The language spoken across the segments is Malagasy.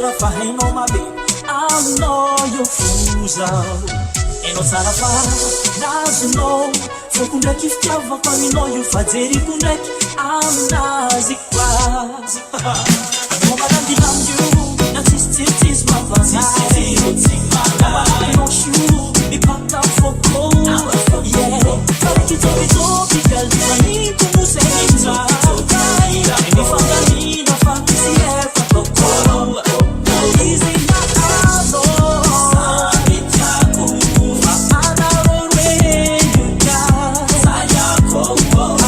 ra fa hainao mabe aminao io fozao enao tsara fa nazonao foko ndraiky fitiavako aminao io fa jeriko ndraiky aminazy quazy momalandilamdio na tsisitsisy mavananao mipata foko faraiky jobijôby galfaniko mosenza mifangamina fa misy efa tokoro izy nakazo samy tiako anaroroenyka sayako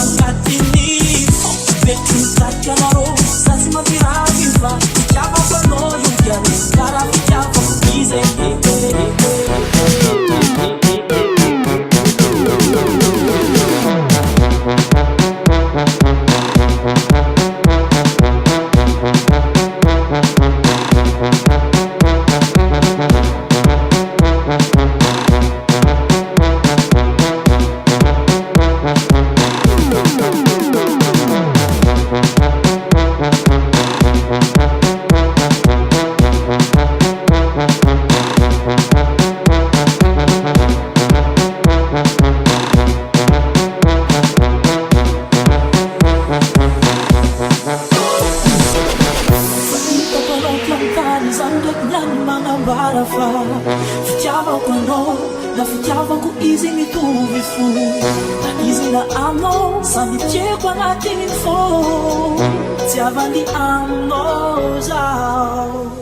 agnatiny betrotaikanaro sasy mampiraky fa fitiavako anao ionkare kara fitiavako izy fitiavako anao na fitiavako izy mitovy fo na izy na aminao samy tieko agnatiny fo tsy avany aminao zao